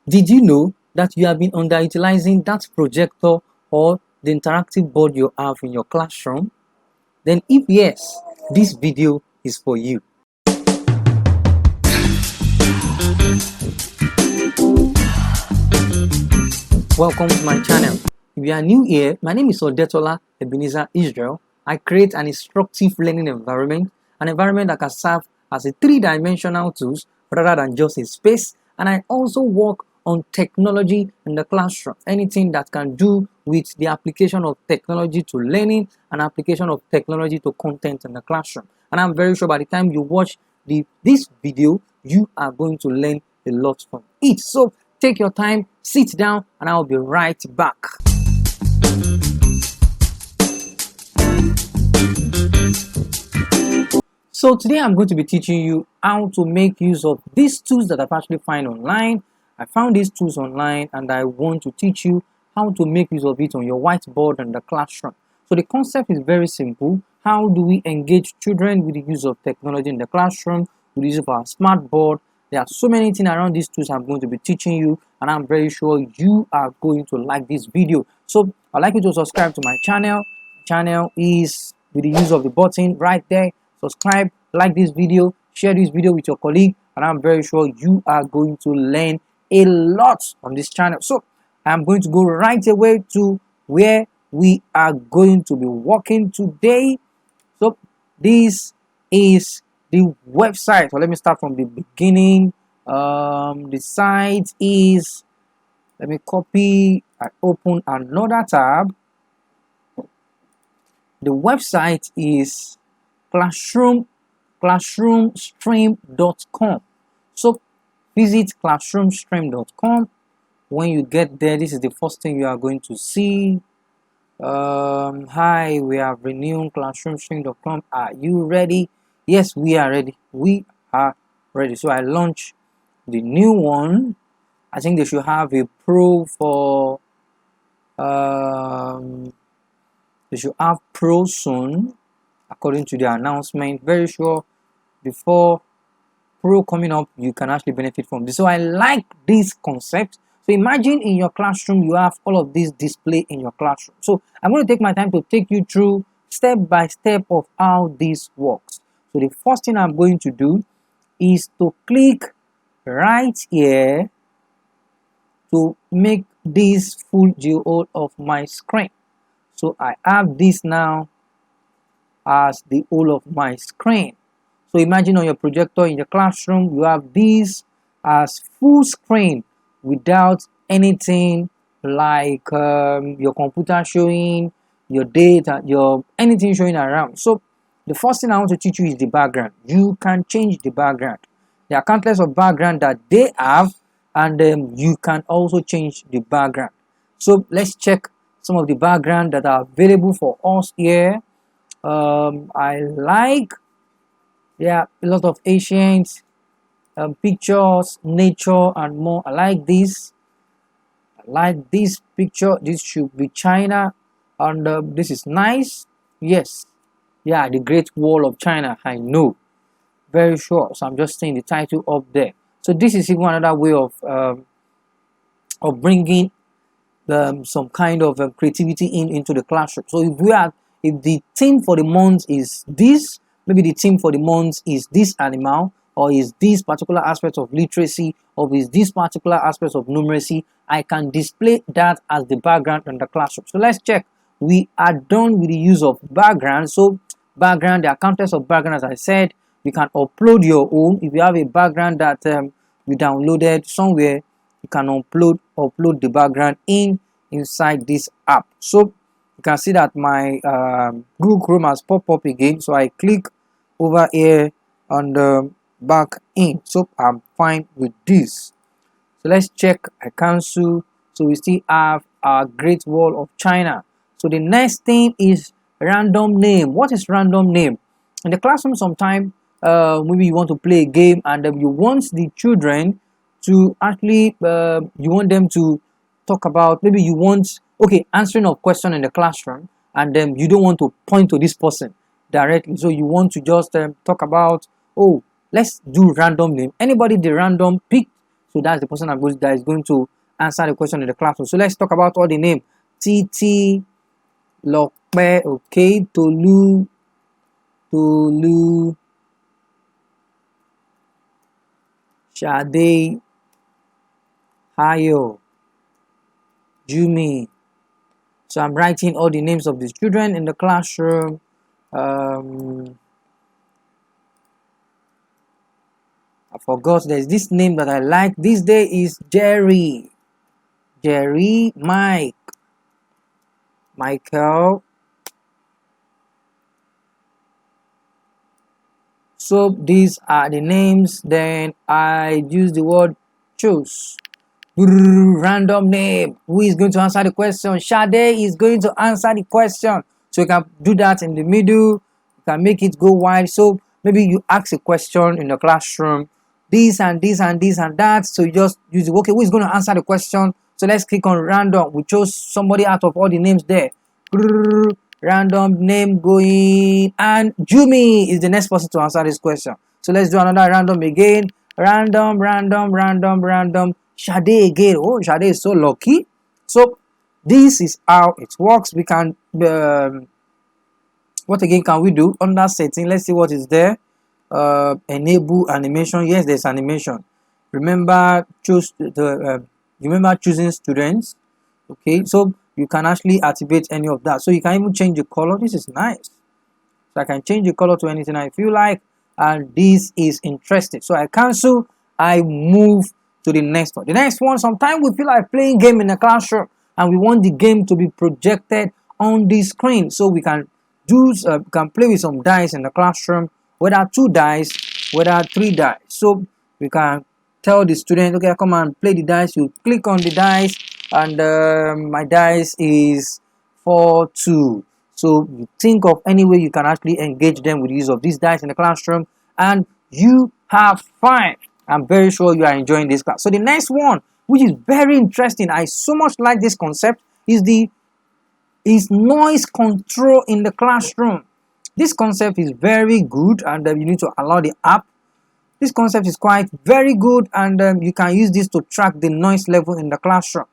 Did you know that you have been underutilizing that projector or the interactive board you have in your classroom? Then if yes, this video is for you. Welcome to my channel. If you are new here, my name is Odetola Ebenezer Israel. I create an instructive learning environment, an environment that can serve as a three-dimensional tools rather than just a space. And I also work on technology in the classroom, anything that can do with the application of technology to learning and application of technology to content in the classroom. And I'm very sure by the time you watch this video, you are going to learn a lot from it. So take your time, sit down, and I'll be right back. So today I'm going to be teaching you how to make use of these tools that I've actually found online. I found these tools online and I want to teach you how to make use of it on your whiteboard in the classroom. So the concept is very simple. How do we engage children with the use of technology in the classroom, with the use of our smart board? There are so many things around these tools I'm going to be teaching you, and I'm very sure you are going to like this video. So I'd like you to subscribe to my channel. Channel is with the use of the button right there. Subscribe, like this video, share this video with your colleague, and I'm very sure you are going to learn a lot on this channel. So I'm going to go right away to where we are going to be working today. So this is the website. So let me start from the beginning. The site is, let me copy and open another tab. The website is classroomstream.com. So visit classroomstream.com. When you get there, this is the first thing you are going to see. Hi, we have renewed classroomstream.com. Are you ready? Yes, we are ready. We are ready. So I launch the new one. I think they should have a pro for they should have pro soon, according to the announcement. Very sure before pro coming up, you can actually benefit from this. So I like this concept. So imagine in your classroom, you have all of this display in your classroom. So I'm going to take my time to take you through step by step of how this works. So the first thing I'm going to do is to click right here to make this full view of my screen. So I have this now as the whole of my screen. So imagine on your projector in your classroom, you have this as full screen without anything like your computer showing, your data, your anything showing around. So the first thing I want to teach you is the background. You can change the background. There are countless of background that they have, and you can also change the background. So let's check some of the background that are available for us here. I like, yeah, a lot of ancient pictures, nature, and more. I like this. I like this picture. This should be China, and this is nice. Yes, yeah, the Great Wall of China. I know, very sure. So I'm just saying the title up there. So this is even another way of bringing some kind of creativity into the classroom. So if the theme for the month is this, maybe the theme for the month is this animal, or is this particular aspect of literacy, or is this particular aspect of numeracy, I can display that as the background in the classroom. So let's check. We are done with the use of background. So background, there are countless of background. As I said, you can upload your own. If you have a background that you downloaded somewhere, you can upload the background inside this app. So you can see that my Google Chrome has popped up again. So I click over here on the back in. So I'm fine with this. So let's check. I cancel. So we still have our Great Wall of China. So the next thing is random name. What is random name? In the classroom, sometime maybe you want to play a game, and you want the children to actually you want them to talk about, maybe you want, okay, answering of question in the classroom, and then you don't want to point to this person directly, so you want to just talk about, oh, let's do random name. Anybody the random pick So that's the person that is going to answer the question in the classroom. So let's talk about all the name. Titi, Lokpe, okay, Tolu, Shade, Hayo, Jumi. So I'm writing all the names of the children in the classroom. I forgot there's this name that I like this day is Jerry, Mike, Michael. So these are the names. Then I use the word choose. Random name. Who is going to answer the question? Shade is going to answer the question. So you can do that in the middle. You can make it go wide. So maybe you ask a question in the classroom. This and this and this and that. So you just use it. Okay, who is going to answer the question? So let's click on random. We chose somebody out of all the names there. Random name going, and Jumi is the next person to answer this question. So let's do another random again. Random. Shade again. Oh, Shade is so lucky. So this is how it works. We can what again can we do under setting? Let's see what is there. Enable animation. Yes, there's animation. Remember remember choosing students. Okay, so you can actually activate any of that. So you can even change the color. This is nice. So I can change the color to anything I feel like, and this is interesting. So I cancel. I move to the next one. The next one, sometimes we feel like playing game in the classroom and we want the game to be projected on the screen. So we can play with some dice in the classroom, whether 2 dice, whether 3 dice. So we can tell the student, okay, come and play the dice. You click on the dice, and my dice is 4-2. So you think of any way you can actually engage them with the use of these dice in the classroom, and you have fun. I'm very sure you are enjoying this class. So the next one, which is very interesting, I so much like this concept, is noise control in the classroom. This concept is very good, and you need to allow the app. This concept is quite very good, and you can use this to track the noise level in the classroom.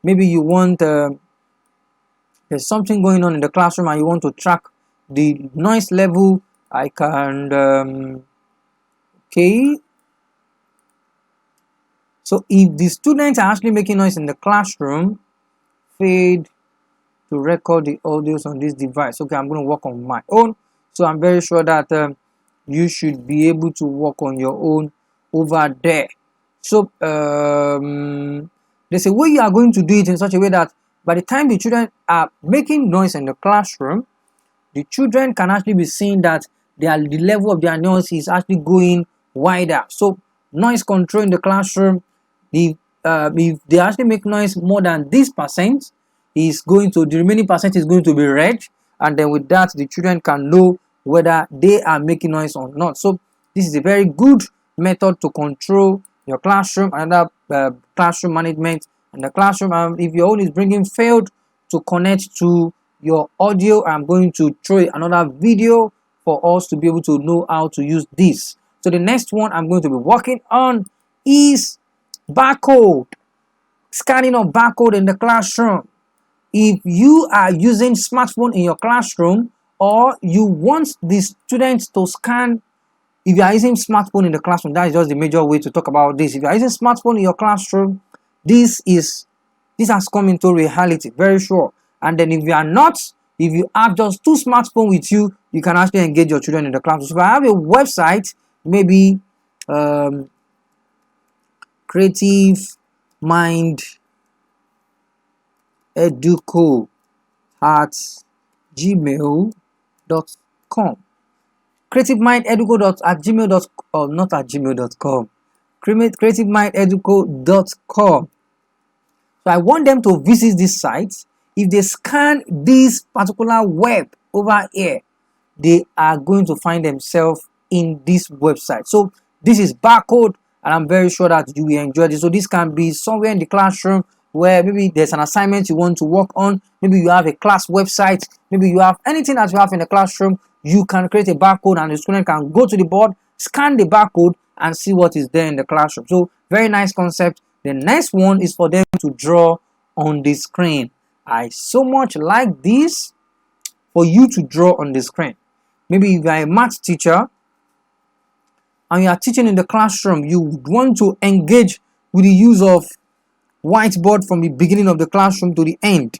Maybe you want there's something going on in the classroom and you want to track the noise level. I can okay. So if the students are actually making noise in the classroom, fade to record the audios on this device. Okay, I'm going to work on my own. So I'm very sure that you should be able to work on your own over there. So there's a way you are going to do it in such a way that by the time the children are making noise in the classroom, the children can actually be seeing that the level of their noise is actually going wider. So noise control in the classroom, if they actually make noise more than this percent, the remaining percent is going to be red, and then with that the children can know whether they are making noise or not. So this is a very good method to control your classroom. Another classroom management in the classroom. If your own is bringing failed to connect to your audio, I'm going to throw another video for us to be able to know how to use this. So the next one I'm going to be working on is barcode, scanning of barcode in the classroom. If you are using smartphone in your classroom, or you want the students to scan, if you are using smartphone in the classroom, that is just the major way to talk about this. If you are using smartphone in your classroom, this has come into reality, very sure. And then if you are not, if you have just 2 smartphones with you, you can actually engage your children in the classroom. So if I have a website, maybe Creative Mind Educo at gmail.com. creativemindeduco@gmail.com, not at gmail.com. creativemindeduco.com. So I want them to visit this site. If they scan this particular web over here, they are going to find themselves in this website. So this is barcode, and I'm very sure that you will enjoy this. So this can be somewhere in the classroom where maybe there's an assignment you want to work on. Maybe you have a class website. Maybe you have anything that you have in the classroom. You can create a barcode, and the student can go to the board, scan the barcode, and see what is there in the classroom. So very nice concept. The next one is for them to draw on the screen. I so much like this, for you to draw on the screen. Maybe if you are a math teacher and you are teaching in the classroom, you want to engage with the use of whiteboard from the beginning of the classroom to the end.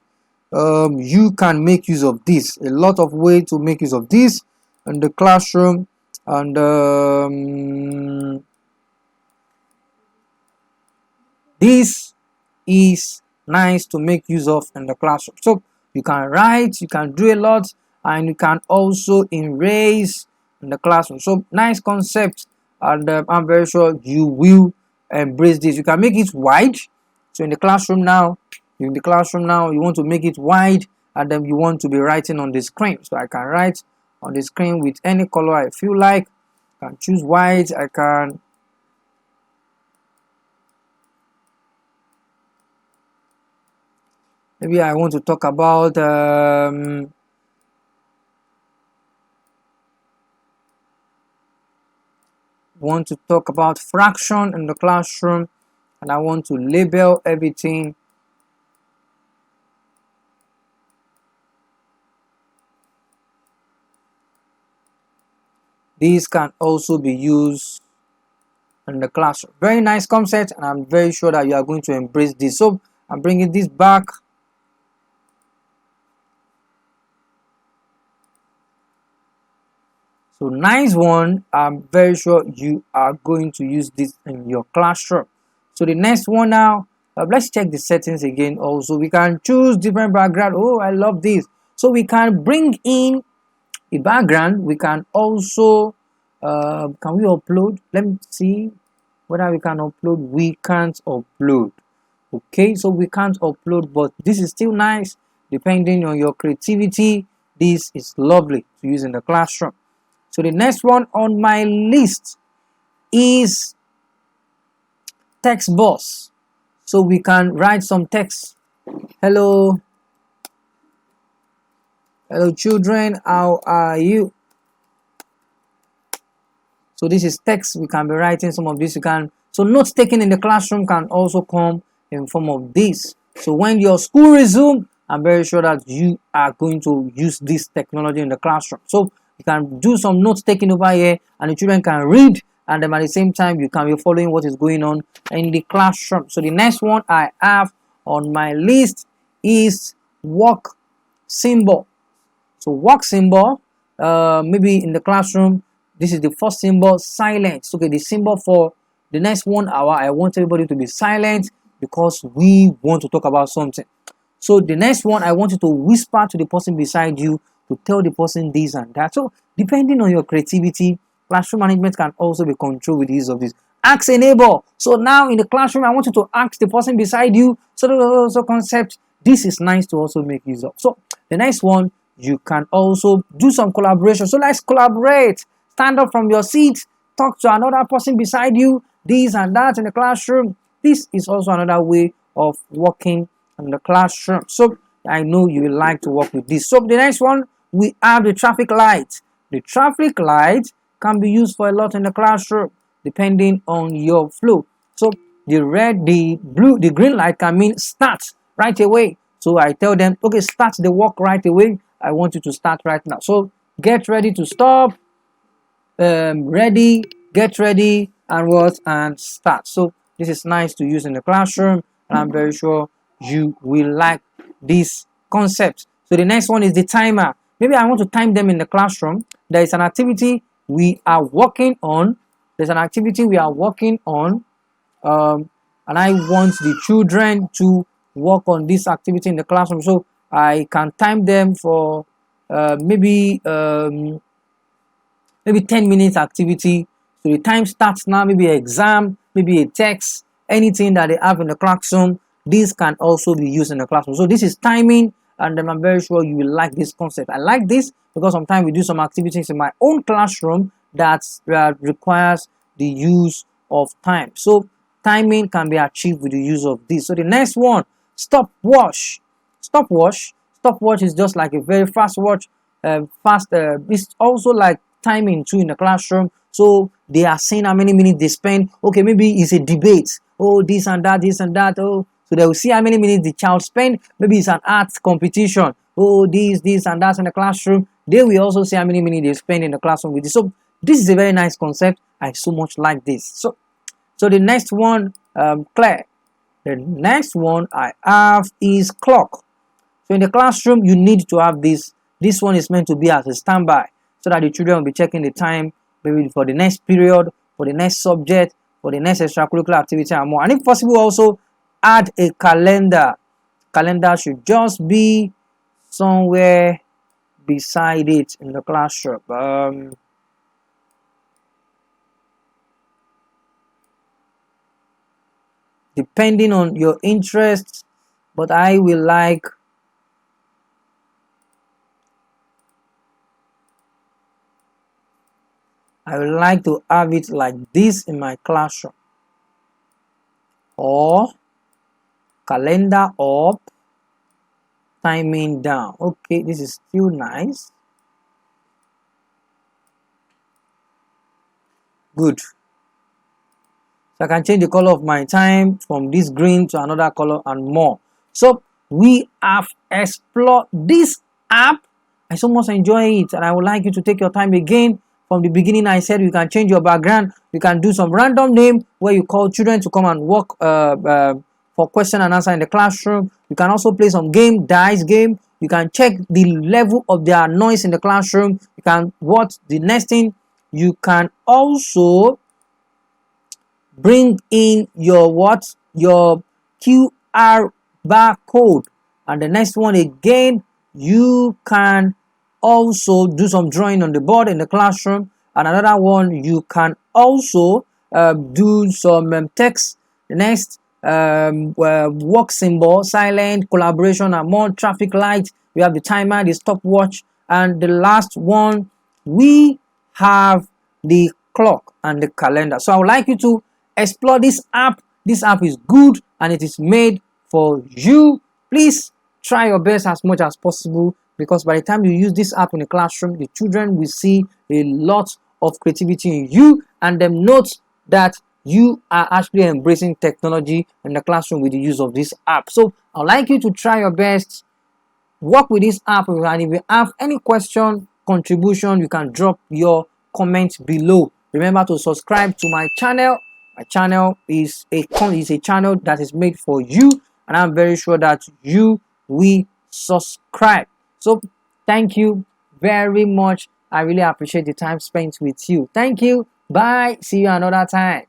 You can make use of this. A lot of ways to make use of this in the classroom, and this is nice to make use of in the classroom. So you can write, you can do a lot, and you can also erase in the classroom. So nice concept, and I'm very sure you will embrace this. You can make it wide. So in the classroom now, you want to make it wide, and then you want to be writing on the screen. So I can write on the screen with any color I feel like. I can choose white. I can maybe I want to talk about fraction in the classroom, and I want to label everything. These can also be used in the classroom. Very nice concept, and I'm very sure that you are going to embrace this. So I'm bringing this back. So nice one. I'm very sure you are going to use this in your classroom. So the next one now, let's check the settings again. Also, we can choose different background. Oh, I love this. So we can bring in a background. We can also can we upload? Let me see whether we can upload. We can't upload. Okay, so we can't upload, but this is still nice. Depending on your creativity, this is lovely to use in the classroom. So the next one on my list is TextBoss. So we can write some text. Hello children, how are you? So this is text. We can be writing some of this. So notes taken in the classroom can also come in form of this. So when your school resumes, I'm very sure that you are going to use this technology in the classroom. So you can do some notes taking over here, and the children can read, and then at the same time you can be following what is going on in the classroom. So the next one I have on my list is work symbol. So work symbol, maybe in the classroom, this is the first symbol, silence. Okay, the symbol for the next 1 hour, I want everybody to be silent because we want to talk about something. So the next one, I want you to whisper to the person beside you to tell the person this and that. So depending on your creativity, classroom management can also be controlled with the use of this. Ask a neighbor. So now in the classroom, I want you to ask the person beside you. So there's also concept. This is nice to also make use of. So the next one, you can also do some collaboration. So let's collaborate. Stand up from your seat, talk to another person beside you, this and that in the classroom. This is also another way of working in the classroom. So I know you will like to work with this. So the next one, we have the traffic light. The traffic light can be used for a lot in the classroom depending on your flow. So the red, the blue, the green light can mean start right away. So I tell them, okay, start the work right away. I want you to start right now. So get ready to stop, ready, get ready, and what, and start. So this is nice to use in the classroom, and I'm very sure you will like this concept. So the next one is the timer. Maybe I want to time them in the classroom. There is an activity we are working on. And I want the children to work on this activity in the classroom. So I can time them for maybe 10 minutes activity. So the time starts now. Maybe an exam, maybe a text, anything that they have in the classroom. This can also be used in the classroom. So this is timing, and I'm very sure you will like this concept. I like this because sometimes we do some activities in my own classroom that requires the use of time. So timing can be achieved with the use of this. So the next one, stopwatch. Stopwatch is just like a very fast watch. It's also like timing too in the classroom. So they are saying how many minutes they spend. Okay, maybe it's a debate. Oh, this and that, this and that. Oh, so they will see how many minutes the child spend. Maybe it's an art competition. Oh, this and that in the classroom. They will also see how many minutes they spend in the classroom with it. So this is a very nice concept. I so much like this. So the next one, Claire. The next one I have is clock. So in the classroom, you need to have this. This one is meant to be as a standby, so that the children will be checking the time, maybe for the next period, for the next subject, for the next extracurricular activity and more. And if possible, also add a calendar. Calendar should just be somewhere beside it in the classroom. Depending on your interests, but I will like to have it like this in my classroom, or calendar up, timing down. Okay, this is still nice. Good. So I can change the color of my time from this green to another color and more. So we have explored this app. I so much enjoy it, and I would like you to take your time again. From the beginning, I said you can change your background. You can do some random name where you call children to come and work for question and answer in the classroom. You can also play some game, dice game. You can check the level of their noise in the classroom. You can watch the next thing. You can also bring in your QR barcode. And the next one again, you can also do some drawing on the board in the classroom. And another one, you can also do some text. The next, work symbol, silent, collaboration, and more, traffic light. We have the timer, the stopwatch, and the last one, we have the clock and the calendar. So I would like you to explore this app. This app is good and it is made for you. Please try your best as much as possible, because by the time you use this app in the classroom, the children will see a lot of creativity in you, and them note that you are actually embracing technology in the classroom with the use of this app. So I'd like you to try your best, work with this app, and if you have any question, contribution, you can drop your comment below. Remember to subscribe to my channel. My channel is a channel that is made for you, and I'm very sure that you will subscribe. So thank you very much. I really appreciate the time spent with you. Thank you. Bye. See you another time.